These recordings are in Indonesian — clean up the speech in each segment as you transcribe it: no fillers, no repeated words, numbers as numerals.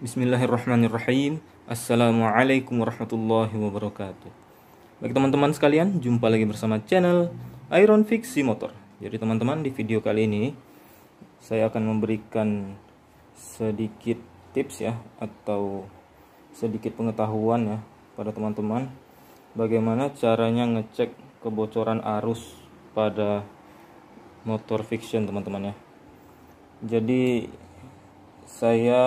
Bismillahirrahmanirrahim. Assalamualaikum warahmatullahi wabarakatuh. Bagi teman-teman sekalian, jumpa lagi bersama channel Iron Fiksi Motor. Jadi teman-teman, di video kali ini saya akan memberikan sedikit tips ya, atau sedikit pengetahuan ya pada teman-teman bagaimana caranya ngecek kebocoran arus pada motor fiction teman-teman ya. Jadi saya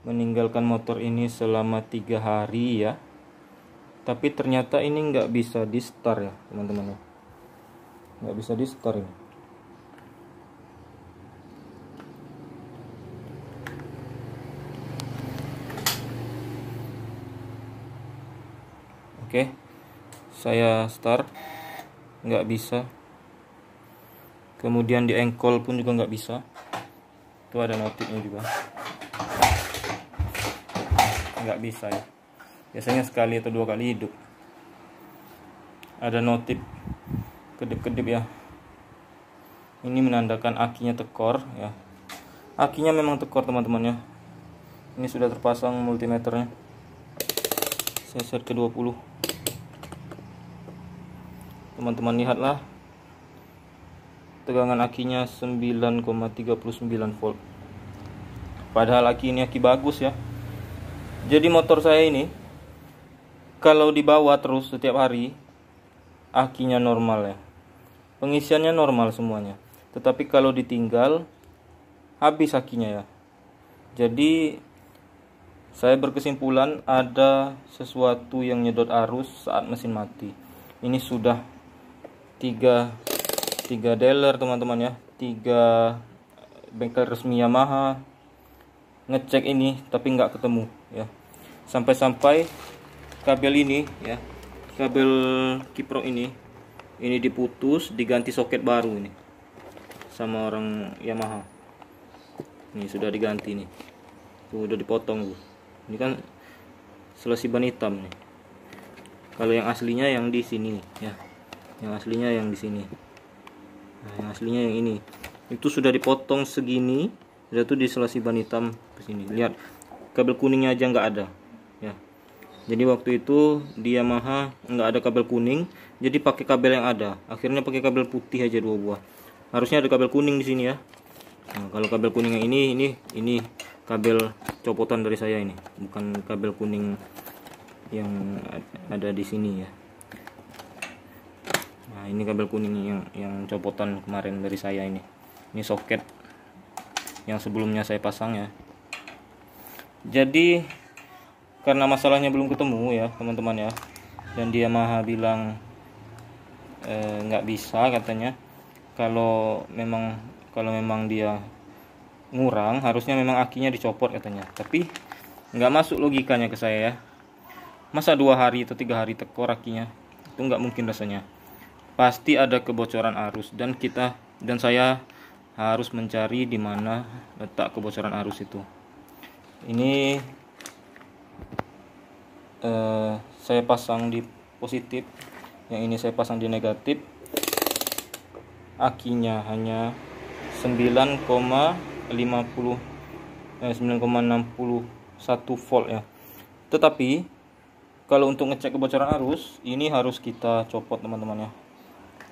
meninggalkan motor ini selama 3 hari ya, tapi ternyata ini nggak bisa di start ya teman-teman ya, nggak bisa di start ini. Oke, saya start nggak bisa, kemudian di engkol pun juga nggak bisa. Itu ada notifnya juga, nggak bisa ya. Biasanya sekali atau 2 kali hidup ada notif kedip-kedip ya. Ini menandakan akinya tekor ya. Akinya memang tekor teman-teman ya. Ini sudah terpasang multimeternya. Saya set ke 20. Teman-teman lihatlah, tegangan akinya 9,39 volt. Padahal aki ini aki bagus ya. Jadi motor saya ini kalau dibawa terus setiap hari, akinya normal ya, pengisiannya normal semuanya. Tetapi kalau ditinggal, habis akinya ya. Jadi saya berkesimpulan ada sesuatu yang nyedot arus saat mesin mati. Ini sudah 3 dealer teman-teman ya, 3 bengkel resmi Yamaha ngecek ini tapi nggak ketemu ya. Sampai-sampai kabel ini ya, kabel kiprok ini diputus, diganti soket baru ini sama orang Yamaha. Ini sudah diganti nih, tuh udah dipotong tuh. Ini kan selesi ban hitam nih. Kalau yang aslinya yang di sini ya, yang aslinya yang di sini. Nah, yang aslinya yang ini itu sudah dipotong segini, sudah tuh di selesi ban hitam ke sini. Lihat, kabel kuningnya aja nggak ada ya. Jadi waktu itu di Yamaha nggak ada kabel kuning, jadi pakai kabel yang ada. Akhirnya pakai kabel putih aja 2 buah. Harusnya ada kabel kuning di sini ya. Nah, kalau kabel kuning yang ini kabel copotan dari saya ini, bukan kabel kuning yang ada di sini ya. Nah, ini kabel kuning yang copotan kemarin dari saya ini. Ini soket yang sebelumnya saya pasang ya. Jadi karena masalahnya belum ketemu ya teman-teman ya, dan dia Yamaha bilang nggak bisa katanya. Kalau memang dia ngurang, harusnya memang akinya dicopot katanya. Tapi nggak masuk logikanya ke saya ya. Masa 2 hari atau 3 hari tekor akinya? Itu nggak mungkin rasanya. Pasti ada kebocoran arus, dan saya harus mencari di mana letak kebocoran arus itu. Ini saya pasang di positif, yang ini saya pasang di negatif. Akinya hanya 9,61 volt ya. Tetapi kalau untuk ngecek kebocoran arus, ini harus kita copot teman-teman ya.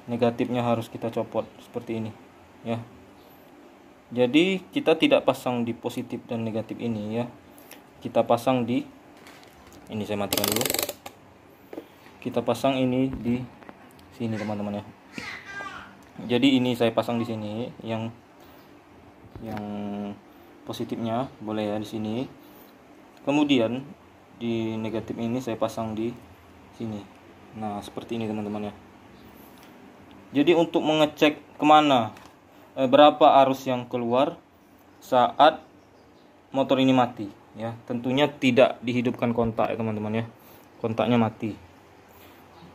Negatifnya harus kita copot seperti ini ya. Jadi kita tidak pasang di positif dan negatif ini ya. Kita pasang di ini, saya matikan dulu. Kita pasang ini di sini teman-teman ya. Jadi ini saya pasang di sini, yang positifnya boleh ya di sini. Kemudian di negatif ini saya pasang di sini. Nah, seperti ini teman-teman ya. Jadi untuk mengecek kemana, berapa arus yang keluar saat motor ini mati ya, tentunya tidak dihidupkan kontak ya teman-teman ya, kontaknya mati.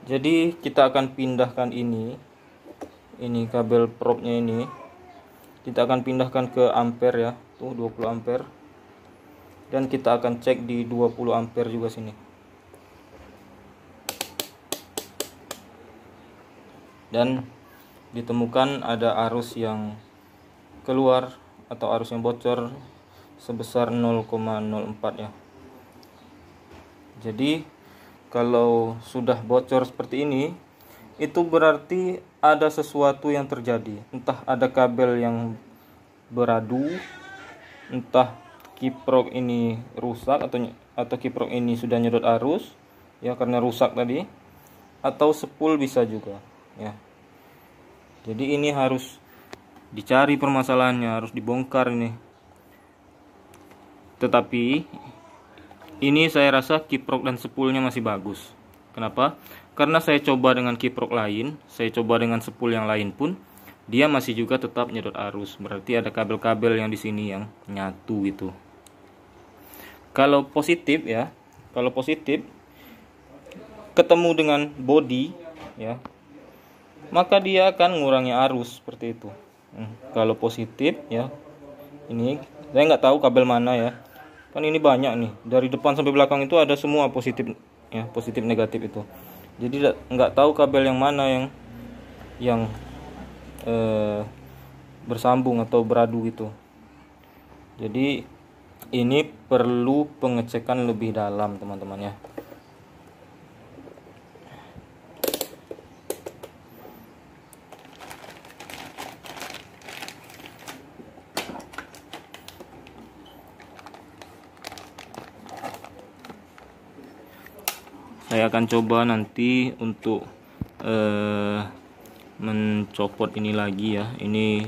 Jadi kita akan pindahkan ini kabel propnya ini kita akan pindahkan ke ampere ya, tuh 20 ampere, dan kita akan cek di 20 ampere juga sini. Dan ditemukan ada arus yang keluar atau arus yang bocor sebesar 0,04 ya. Jadi kalau sudah bocor seperti ini, itu berarti ada sesuatu yang terjadi. Entah ada kabel yang beradu, entah kiprok ini rusak atau kiprok ini sudah nyedot arus ya karena rusak tadi, atau sepul bisa juga ya. Jadi ini harus dicari permasalahannya, harus dibongkar ini. Tetapi ini saya rasa kiprok dan sepulnya masih bagus. Kenapa? Karena saya coba dengan kiprok lain, saya coba dengan sepul yang lain pun dia masih juga tetap nyedot arus. Berarti ada kabel-kabel yang di sini yang nyatu gitu. Kalau positif ya, kalau positif ketemu dengan body ya, maka dia akan mengurangi arus seperti itu. Kalau positif ya, ini saya nggak tahu kabel mana ya. Kan ini banyak nih, dari depan sampai belakang itu ada semua positif ya, positif negatif itu. Jadi nggak tahu kabel yang mana yang bersambung atau beradu gitu. Jadi ini perlu pengecekan lebih dalam teman-teman ya. Saya akan coba nanti untuk mencopot ini lagi ya. Ini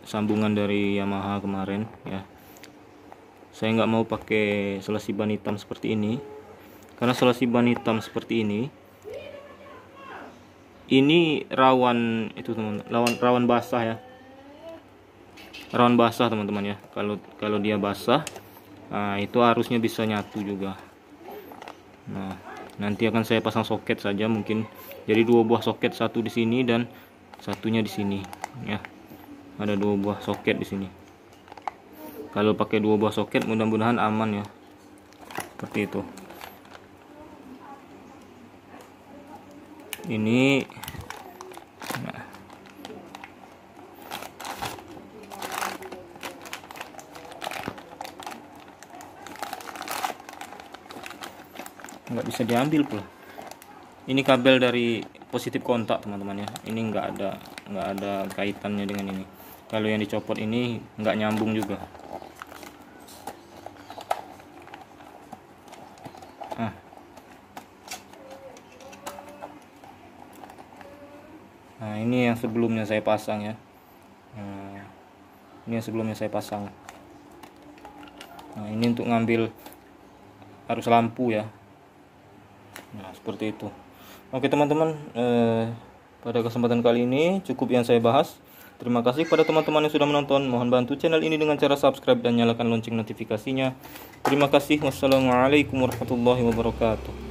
sambungan dari Yamaha kemarin ya. Saya nggak mau pakai selasi ban hitam seperti ini, karena selasi ban hitam seperti ini rawan itu teman, rawan basah ya. Rawan basah teman-teman ya. Kalau dia basah, nah itu arusnya bisa nyatu juga. Nah, nanti akan saya pasang soket saja mungkin. Jadi 2 buah soket, satu di sini dan satunya di sini ya. Ada 2 buah soket di sini. Kalau pakai 2 buah soket mudah-mudahan aman ya. Seperti itu. Ini nah. Nggak bisa diambil pula. Ini kabel dari positif kontak teman-teman ya. Ini nggak ada kaitannya dengan ini. Kalau yang dicopot ini nggak nyambung juga. Nah ini yang sebelumnya saya pasang ya. Ini yang sebelumnya saya pasang. Nah ini untuk ngambil arus lampu ya. Nah seperti itu. Oke teman-teman, pada kesempatan kali ini cukup yang saya bahas. Terima kasih kepada teman-teman yang sudah menonton. Mohon bantu channel ini dengan cara subscribe dan nyalakan lonceng notifikasinya. Terima kasih. Wassalamualaikum warahmatullahi wabarakatuh.